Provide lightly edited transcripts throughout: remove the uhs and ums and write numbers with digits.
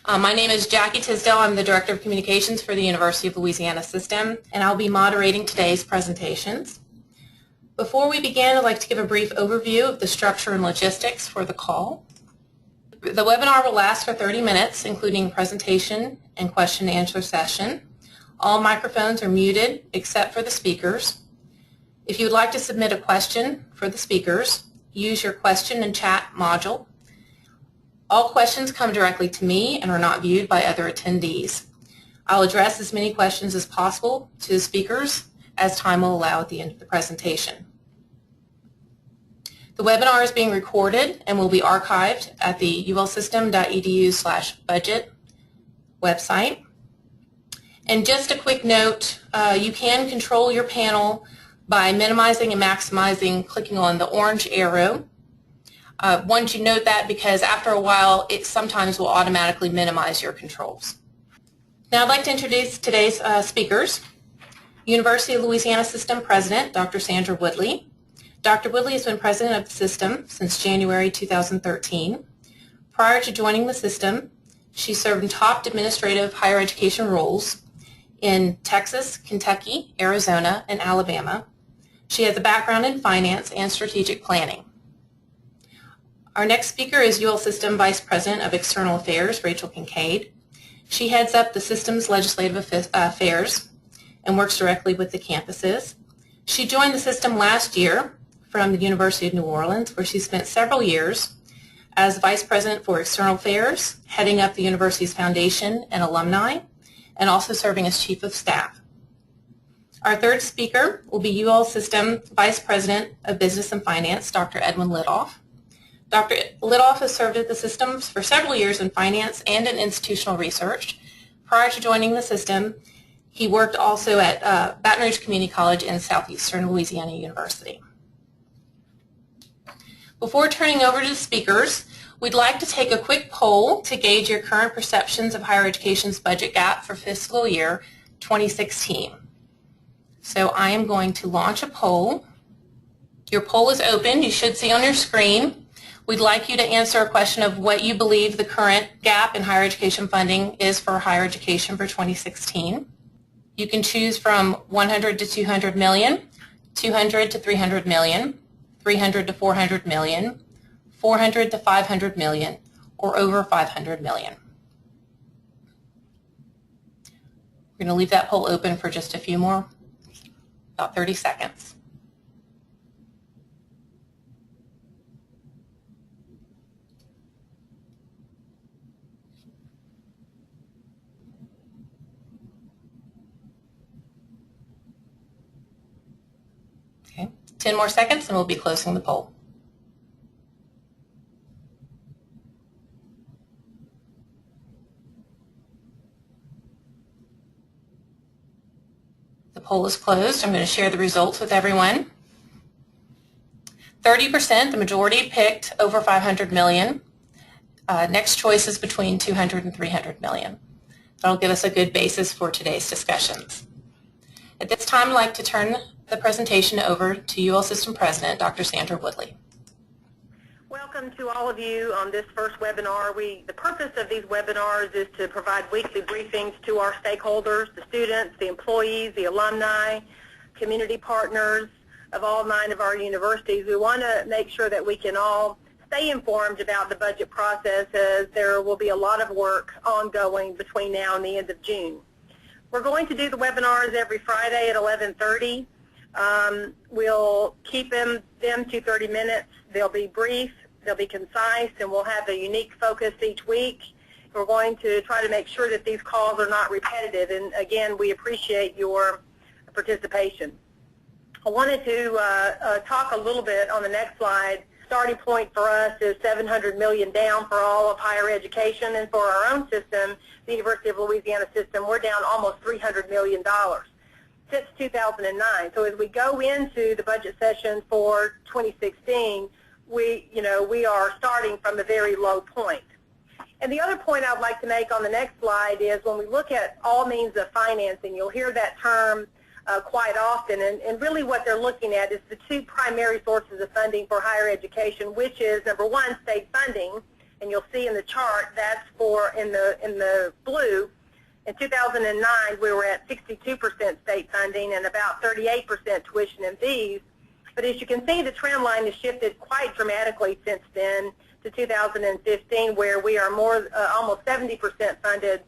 My name is Jackie Tisdale. I'm the Director of Communications for the University of Louisiana System, and I'll be moderating today's presentations. Before we begin, I'd like to give a brief overview of the structure and logistics for the call. The webinar will last for 30 minutes, including presentation and question and answer session. All microphones are muted except for the speakers. If you would like to submit a question for the speakers, use your question and chat module. All questions come directly to me and are not viewed by other attendees. I'll address as many questions as possible to the speakers as time will allow at the end of the presentation. The webinar is being recorded and will be archived at the ulsystem.edu/budget website. And just a quick note, you can control your panel by minimizing and maximizing, clicking on the orange arrow. Once you note that, because after a while it sometimes will automatically minimize your controls. Now I'd like to introduce today's speakers. University of Louisiana System President, Dr. Sandra Woodley. Dr. Woodley has been president of the system since January 2013. Prior to joining the system, she served in top administrative higher education roles in Texas, Kentucky, Arizona, and Alabama. She has a background in finance and strategic planning. Our next speaker is UL System Vice President of External Affairs, Rachel Kincaid. She heads up the system's legislative affairs and works directly with the campuses. She joined the system last year from the University of New Orleans, where she spent several years as Vice President for External Affairs, heading up the university's foundation and alumni, and also serving as Chief of Staff. Our third speaker will be UL System Vice President of Business and Finance, Dr. Edwin Lidoff. Dr. Lidoff has served at the system for several years in finance and in institutional research. Prior to joining the system, he worked also at Baton Rouge Community College and Southeastern Louisiana University. Before turning over to the speakers, we'd like to take a quick poll to gauge your current perceptions of higher education's budget gap for fiscal year 2016. So I am going to launch a poll. Your poll is open. You should see on your screen. We'd like you to answer a question of what you believe the current gap in higher education funding is for higher education for 2016. You can choose from 100 to 200 million, 200 to 300 million, 300 to 400 million, 400 to 500 million, or over 500 million. We're going to leave that poll open for just a few more, about 30 seconds. Okay, 10 more seconds and we'll be closing the poll. The poll is closed. I'm going to share the results with everyone. 30%, the majority, picked over 500 million. Next choice is between 200 and 300 million. That'll give us a good basis for today's discussions. At this time, I'd like to turn the presentation over to UL System President, Dr. Sandra Woodley. Welcome to all of you on this first webinar. The purpose of these webinars is to provide weekly briefings to our stakeholders, the students, the employees, the alumni, community partners of all 9 of our universities. We want to make sure that we can all stay informed about the budget process, as there will be a lot of work ongoing between now and the end of June. We're going to do the webinars every Friday at 11:30. We'll keep them to 30 minutes. They'll be brief, they'll be concise, and we'll have a unique focus each week. We're going to try to make sure that these calls are not repetitive, and again, we appreciate your participation. I wanted to talk a little bit on the next slide. Starting point for us is $700 million down for all of higher education, and for our own system, the University of Louisiana System, we're down almost $300 million since 2009. So as we go into the budget session for 2016, we are starting from a very low point. And the other point I'd like to make on the next slide is when we look at all means of financing, you'll hear that term quite often, and really what they're looking at is the 2 primary sources of funding for higher education, which is, number 1, state funding, And you'll see in the chart that's for in the blue. In 2009, we were at 62% state funding and about 38% tuition and fees. But as you can see, the trend line has shifted quite dramatically since then to 2015, where we are almost 70% funded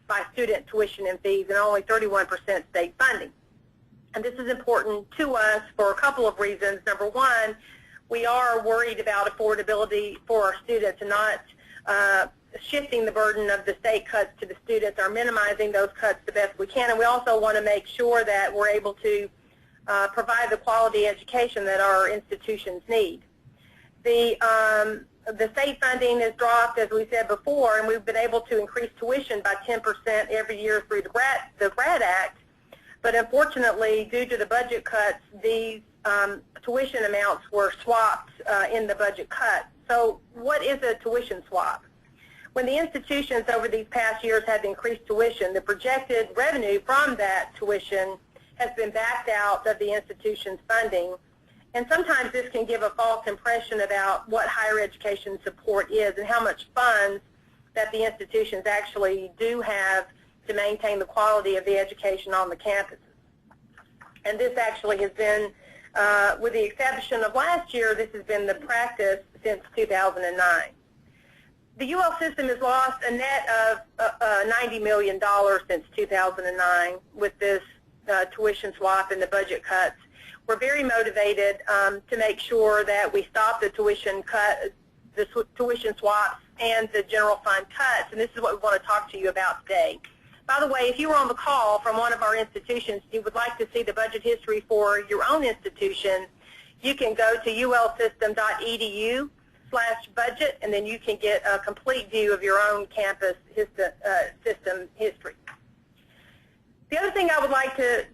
by student tuition and fees and only 31% state funding. And this is important to us for a couple of reasons. Number one, we are worried about affordability for our students and not shifting the burden of the state cuts to the students or minimizing those cuts the best we can. And we also want to make sure that we're able to provide the quality education that our institutions need. The state funding has dropped, as we said before, and we've been able to increase tuition by 10% every year through the GRAD Act. But unfortunately, due to the budget cuts, these tuition amounts were swapped in the budget cut. So what is a tuition swap? When the institutions over these past years have increased tuition, the projected revenue from that tuition has been backed out of the institution's funding. And sometimes this can give a false impression about what higher education support is and how much funds that the institutions actually do have to maintain the quality of the education on the campuses. And this actually has been, with the exception of last year, this has been the practice since 2009. The UL system has lost a net of $90 million since 2009 with this tuition swap and the budget cuts. We're very motivated to make sure that we stop the tuition tuition swaps and the general fund cuts, and this is what we want to talk to you about today. By the way, if you were on the call from one of our institutions, you would like to see the budget history for your own institution, you can go to ulsystem.edu/budget, and then you can get a complete view of your own campus system history. The other thing I would like to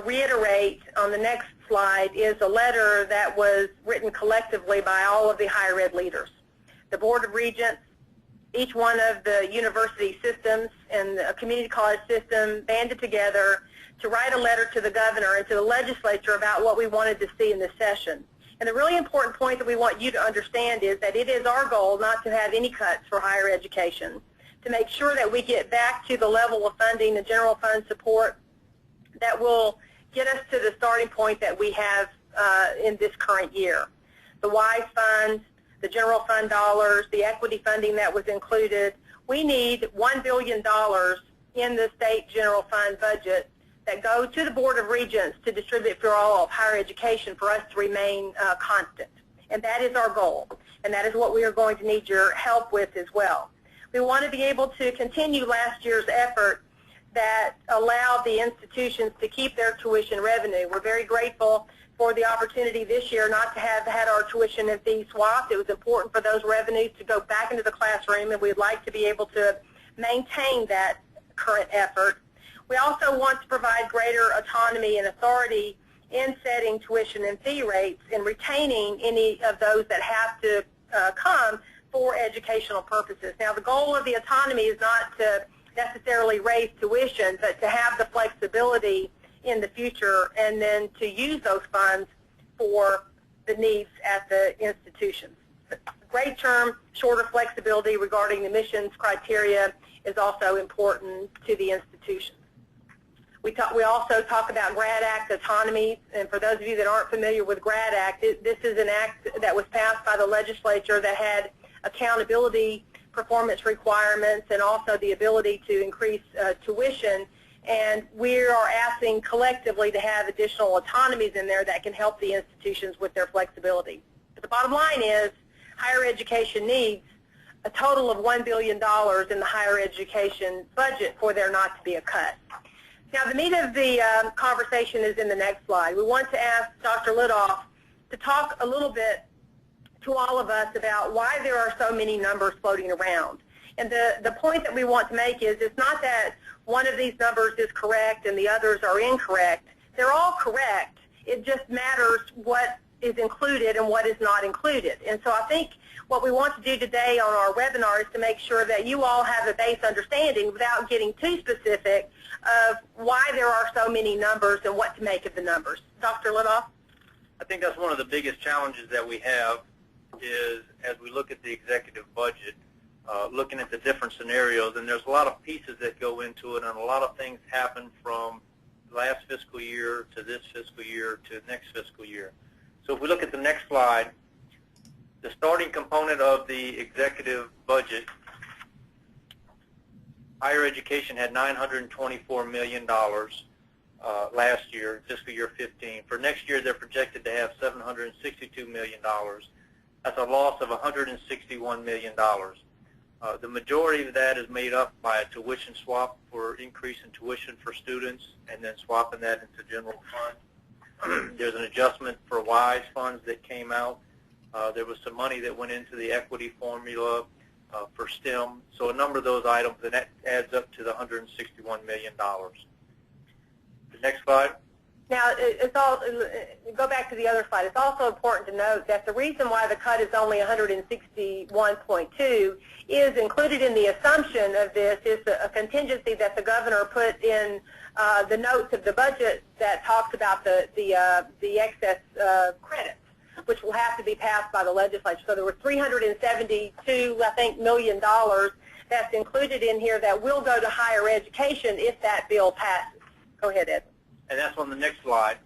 reiterate on the next slide is a letter that was written collectively by all of the higher ed leaders. The Board of Regents, each one of the university systems and the community college system banded together to write a letter to the governor and to the legislature about what we wanted to see in this session. And the really important point that we want you to understand is that it is our goal not to have any cuts for higher education, to make sure that we get back to the level of funding, the general fund support that will get us to the starting point that we have in this current year. The WISE funds, the general fund dollars, the equity funding that was included. We need $1 billion in the state general fund budget that go to the Board of Regents to distribute for all of higher education for us to remain constant. And that is our goal. And that is what we are going to need your help with as well. We want to be able to continue last year's effort that allowed the institutions to keep their tuition revenue. We're very grateful for the opportunity this year not to have had our tuition and fees swapped. It was important for those revenues to go back into the classroom, and we'd like to be able to maintain that current effort. We also want to provide greater autonomy and authority in setting tuition and fee rates and retaining any of those that have to come for educational purposes. Now, the goal of the autonomy is not to necessarily raise tuition, but to have the flexibility in the future and then to use those funds for the needs at the institutions. Great term, shorter flexibility regarding admissions criteria is also important to the institutions. We also talk about GRAD Act autonomy, and for those of you that aren't familiar with GRAD Act, this is an act that was passed by the legislature that had accountability, performance requirements, and also the ability to increase tuition. And we are asking collectively to have additional autonomies in there that can help the institutions with their flexibility. But the bottom line is higher education needs a total of $1 billion in the higher education budget for there not to be a cut. Now, the meat of the conversation is in the next slide. We want to ask Dr. Lidoff to talk a little bit to all of us about why there are so many numbers floating around. And the point that we want to make is it's not that one of these numbers is correct and the others are incorrect. They're all correct. It just matters what is included and what is not included. And so I think what we want to do today on our webinar is to make sure that you all have a base understanding without getting too specific of why there are so many numbers and what to make of the numbers. Dr. Lidoff? I think that's one of the biggest challenges that we have is as we look at the executive budget, looking at the different scenarios, and there's a lot of pieces that go into it, and a lot of things happen from last fiscal year to this fiscal year to next fiscal year. So if we look at the next slide, the starting component of the executive budget, higher education had $924 million last year, fiscal year 15. For next year, they're projected to have $762 million. That's a loss of $161 million. The majority of that is made up by a tuition swap for increase in tuition for students, and then swapping that into general fund. There's an adjustment for WISE funds that came out. There was some money that went into the equity formula for STEM. So a number of those items, and that adds up to the $161 million. The next slide. Now, go back to the other slide. It's also important to note that the reason why the cut is only 161.2 is included in the assumption of this is a contingency that the governor put in the notes of the budget that talks about the excess credits, which will have to be passed by the legislature. So there were $372, I think, million that's included in here that will go to higher education if that bill passes. Go ahead, Ed. And that's on the next slide.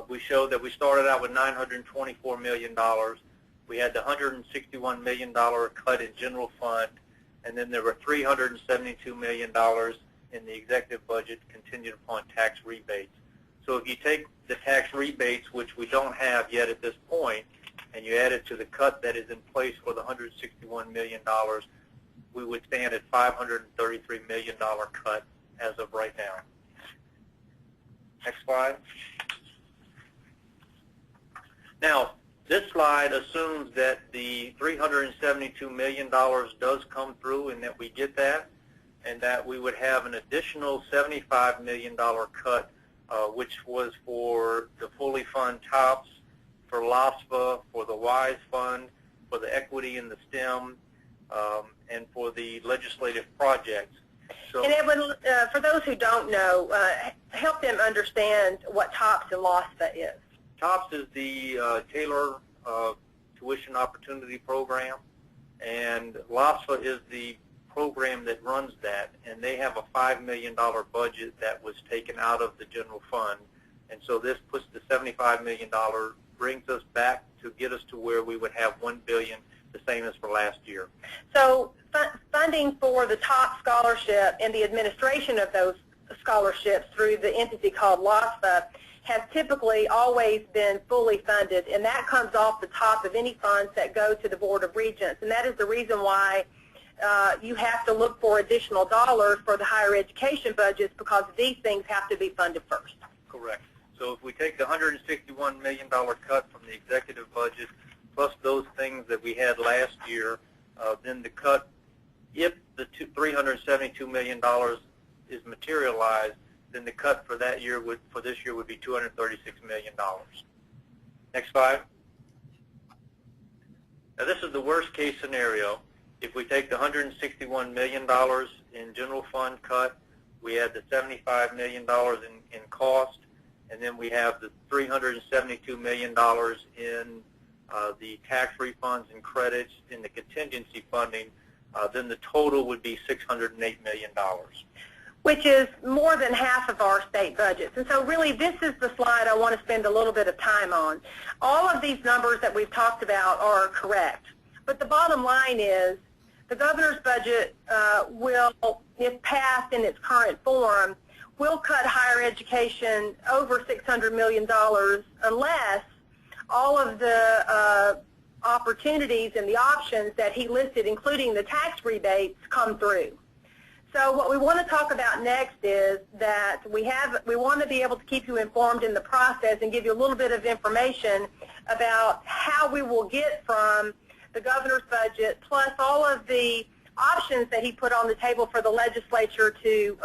We showed that we started out with $924 million. We had the $161 million cut in general fund, and then there were $372 million in the executive budget contingent upon tax rebates. So if you take the tax rebates, which we don't have yet at this point, and you add it to the cut that is in place for the $161 million, we would stand at $533 million cut as of right now. Next slide. Now, this slide assumes that the $372 million does come through and that we get that, and that we would have an additional $75 million cut, which was for the fully fund TOPS, for LASFA, for the WISE fund, for the equity in the STEM, and for the legislative projects. So, and Edwin, for those who don't know, help them understand what TOPS and LASFA is. TOPS is the Taylor Tuition Opportunity Program, and LASFA is the program that runs that, and they have a $5 million budget that was taken out of the general fund, and so this puts the $75 million, brings us back to get us to where we would have $1 billion, the same as for last year. So funding for the TOP scholarship and the administration of those scholarships through the entity called LASFA has typically always been fully funded, and that comes off the top of any funds that go to the Board of Regents, and that is the reason why you have to look for additional dollars for the higher education budgets, because these things have to be funded first. Correct. So if we take the $161 million cut from the executive budget plus those things that we had last year, then the cut, if the $372 million is materialized, then the cut for that year for this year would be $236 million. Next slide. Now this is the worst case scenario. If we take the $161 million in general fund cut, we add the $75 million in cost, and then we have the $372 million in the tax refunds and credits in the contingency funding, then the total would be $608 million. Which is more than half of our state budgets. And so really this is the slide I want to spend a little bit of time on. All of these numbers that we've talked about are correct. But the bottom line is the governor's budget will, if passed in its current form, will cut higher education over $600 million unless all of the opportunities and the options that he listed, including the tax rebates, come through. So what we want to talk about next is that we want to be able to keep you informed in the process and give you a little bit of information about how we will get from the governor's budget plus all of the options that he put on the table for the legislature to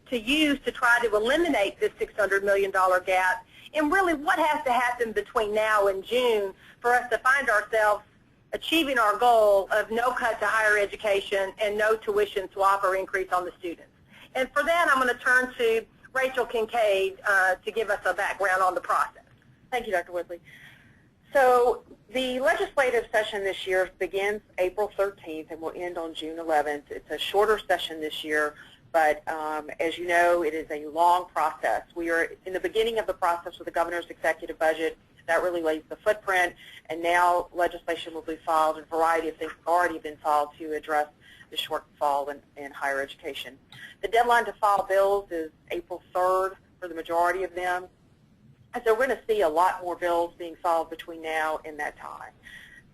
use to try to eliminate this $600 million gap, and really what has to happen between now and June for us to find ourselves achieving our goal of no cut to higher education and no tuition swap or increase on the students. And for that, I'm going to turn to Rachel Kincaid to give us a background on the process. Thank you, Dr. Woodley. So the legislative session this year begins April 13th and will end on June 11th. It's a shorter session this year, but as you know, it is a long process. We are in the beginning of the process with the governor's executive budget. That really lays the footprint, and now legislation will be filed, and a variety of things have already been filed to address the shortfall in higher education. The deadline to file bills is April 3rd for the majority of them. And so we're going to see a lot more bills being filed between now and that time.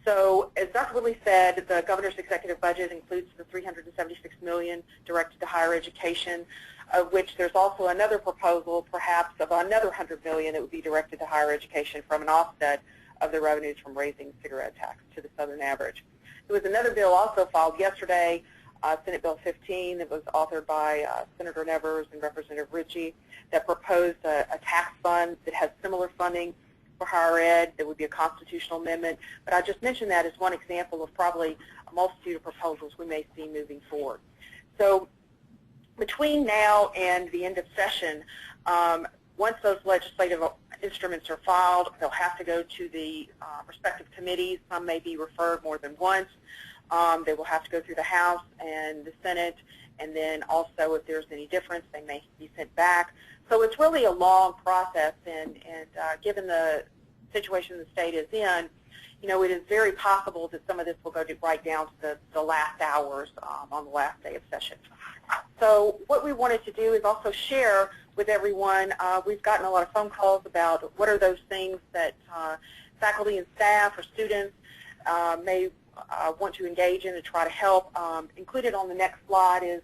So as Dr. Willie said, the governor's executive budget includes the $376 million directed to higher education, of which there's also another proposal, perhaps, of another $100 million that would be directed to higher education from an offset of the revenues from raising cigarette tax to the Southern average. There was another bill also filed yesterday, Senate Bill 15, that was authored by Senator Nevers and Representative Ritchie, that proposed a tax fund that has similar funding for higher ed. That would be a constitutional amendment. But I just mentioned that as one example of probably a multitude of proposals we may see moving forward. So between now and the end of session, once those legislative instruments are filed, they'll have to go to the respective committees. Some may be referred more than once. They will have to go through the House and the Senate, and then also if there's any difference, they may be sent back. So it's really a long process, and given the situation the state is in, you know, it is very possible that some of this will go right down to the last hours on the last day of session. So what we wanted to do is also share with everyone, we've gotten a lot of phone calls about what are those things that faculty and staff or students may want to engage in to try to help. Included on the next slide is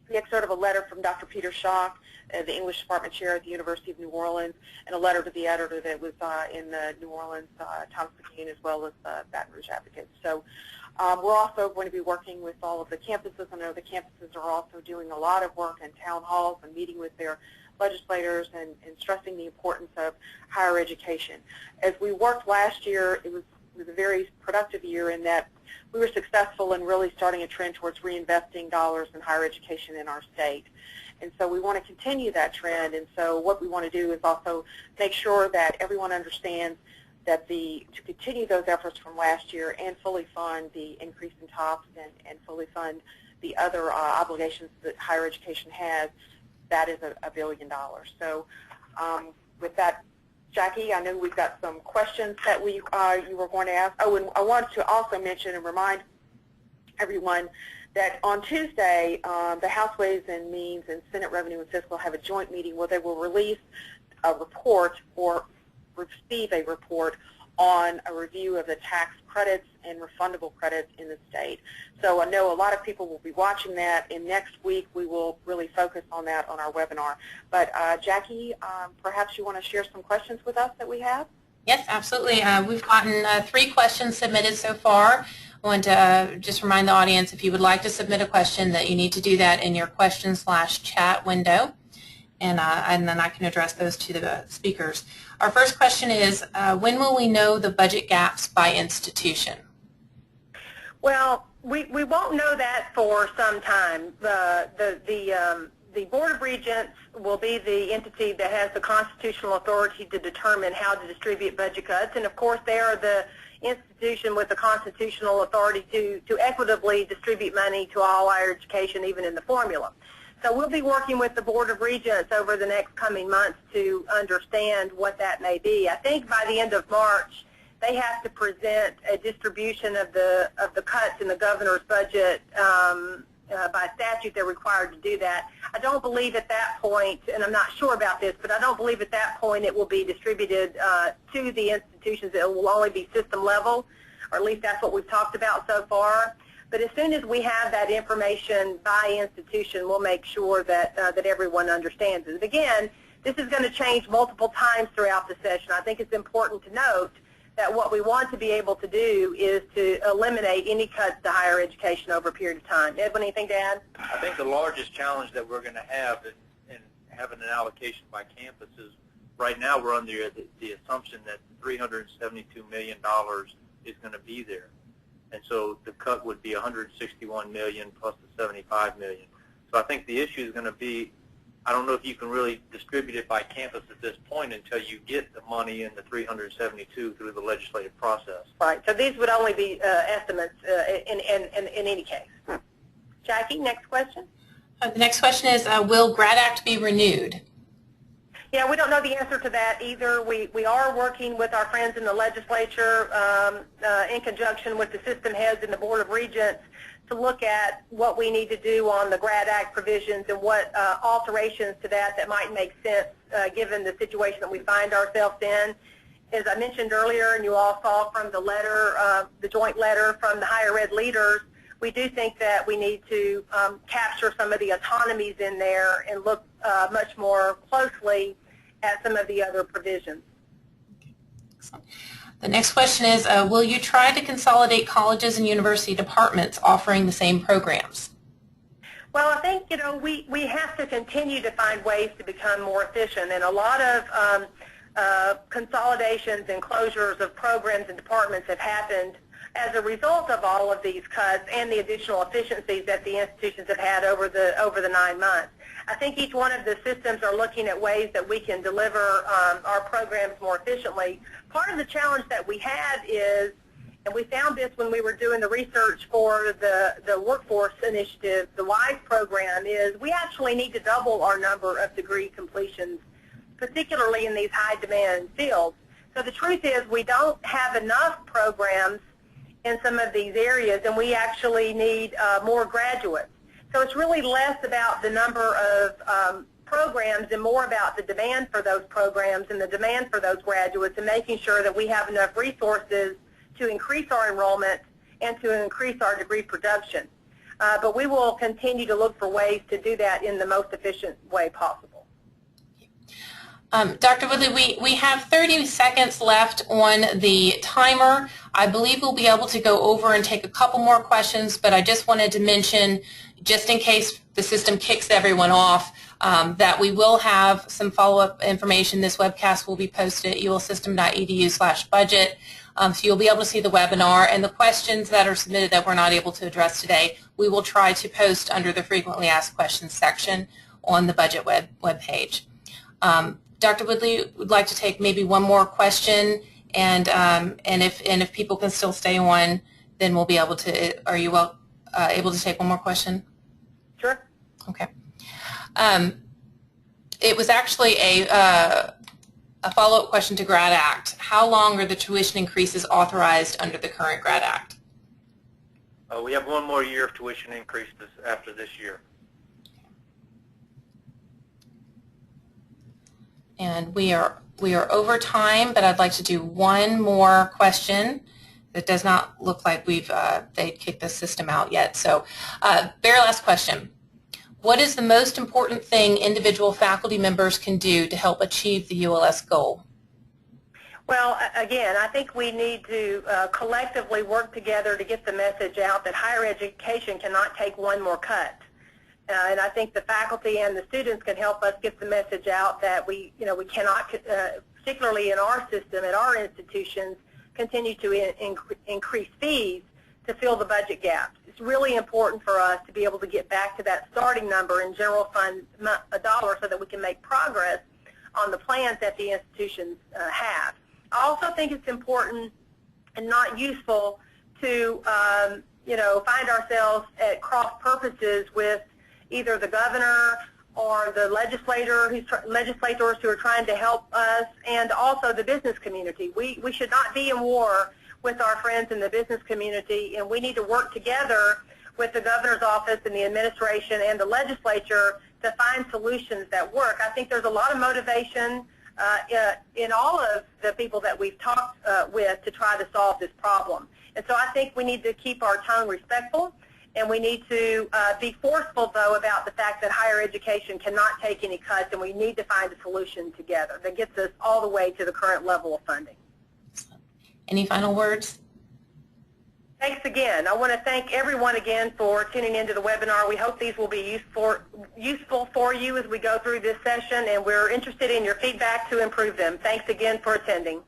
the excerpt of a letter from Dr. Peter Schock, the English Department Chair at the University of New Orleans, and a letter to the editor that was in the New Orleans Times-Picayune, as well as the Baton Rouge Advocate. So we're also going to be working with all of the campuses. I know the campuses are also doing a lot of work in town halls and meeting with their legislators and stressing the importance of higher education. As we worked last year, it was a very productive year in that we were successful in really starting a trend towards reinvesting dollars in higher education in our state. And so we want to continue that trend, and so what we want to do is also make sure that everyone understands that to continue those efforts from last year and fully fund the increase in TOPS and fully fund the other obligations that higher education has, that is $1 billion. So with that, Jackie, I know we've got some questions that you were going to ask. Oh, and I wanted to also mention and remind everyone that on Tuesday, the House Ways and Means and Senate Revenue and Fiscal have a joint meeting where they will release a report or receive a report on a review of the tax credits and refundable credits in the state. So I know a lot of people will be watching that, and next week we will really focus on that on our webinar. But Jackie, perhaps you want to share some questions with us that we have? Yes, absolutely. We've gotten 3 questions submitted so far. I want to just remind the audience, if you would like to submit a question, that you need to do that in your question/chat window, and then I can address those to the speakers. Our first question is, when will we know the budget gaps by institution? Well, we won't know that for some time. The Board of Regents will be the entity that has the constitutional authority to determine how to distribute budget cuts, and of course they are the institution with the constitutional authority to equitably distribute money to all higher education, even in the formula. So we'll be working with the Board of Regents over the next coming months to understand what that may be. I think by the end of March, they have to present a distribution of the cuts in the governor's budget. By statute, they're required to do that. I don't believe at that point, and I'm not sure about this, but I don't believe at that point it will be distributed to the institutions. It will only be system level, or at least that's what we've talked about so far. But as soon as we have that information by institution, we'll make sure that that everyone understands it. Again, this is going to change multiple times throughout the session. I think it's important to note that what we want to be able to do is to eliminate any cuts to higher education over a period of time. Edwin, anything to add? I think the largest challenge that we're going to have in having an allocation by campus is right now we're under the assumption that $372 million is going to be there. And so the cut would be $161 million plus the $75 million. So I think the issue is going to be I don't know if you can really distribute it by campus at this point until you get the money in the 372 through the legislative process. Right. So these would only be estimates in any case. Jackie, next question. The next question is, will GRAD Act be renewed? Yeah, we don't know the answer to that either. We are working with our friends in the legislature in conjunction with the system heads and the Board of Regents to look at what we need to do on the GRAD Act provisions and what alterations to that might make sense given the situation that we find ourselves in. As I mentioned earlier, and you all saw from the letter, the joint letter from the higher ed leaders, we do think that we need to capture some of the autonomies in there and look much more closely at some of the other provisions. Excellent. The next question is, will you try to consolidate colleges and university departments offering the same programs? Well, I think, we have to continue to find ways to become more efficient, and a lot of consolidations and closures of programs and departments have happened as a result of all of these cuts and the additional efficiencies that the institutions have had over the 9 months. I think each one of the systems are looking at ways that we can deliver our programs more efficiently. Part of the challenge that we had is, and we found this when we were doing the research for the workforce initiative, the WISE program, is we actually need to double our number of degree completions, particularly in these high demand fields. So the truth is we don't have enough programs in some of these areas, and we actually need more graduates. So it's really less about the number of programs and more about the demand for those programs and the demand for those graduates, and making sure that we have enough resources to increase our enrollment and to increase our degree production. But we will continue to look for ways to do that in the most efficient way possible. Dr. Woodley, we have 30 seconds left on the timer. I believe we'll be able to go over and take a couple more questions, but I just wanted to mention, just in case the system kicks everyone off, that we will have some follow-up information. This webcast will be posted at ulsystem.edu/budget, so you'll be able to see the webinar, and the questions that are submitted that we're not able to address today, we will try to post under the frequently asked questions section on the budget webpage. Dr. Woodley would like to take maybe one more question, and if people can still stay on, then we'll be able to. Are you able to take one more question? Sure. Okay. It was actually a follow-up question to GRAD Act. How long are the tuition increases authorized under the current GRAD Act? We have one more year of tuition increases after this year. And we are over time, but I'd like to do one more question. It does not look like they kicked the system out yet. So, very last question. What is the most important thing individual faculty members can do to help achieve the ULS goal? Well, again, I think we need to collectively work together to get the message out that higher education cannot take one more cut. And I think the faculty and the students can help us get the message out that we cannot, particularly in our system, at our institutions, continue to increase fees to fill the budget gaps. It's really important for us to be able to get back to that starting number in general fund $1 so that we can make progress on the plans that the institutions have. I also think it's important and not useful to find ourselves at cross purposes with either the governor or the legislators who are trying to help us, and also the business community. We should not be in war with our friends in the business community, and we need to work together with the governor's office and the administration and the legislature to find solutions that work. I think there's a lot of motivation in all of the people that we've talked with to try to solve this problem. And so I think we need to keep our tone respectful, and we need to be forceful, though, about the fact that higher education cannot take any cuts, and we need to find a solution together that gets us all the way to the current level of funding. Any final words? Thanks again. I want to thank everyone again for tuning into the webinar. We hope these will be useful for you as we go through this session, and we're interested in your feedback to improve them. Thanks again for attending.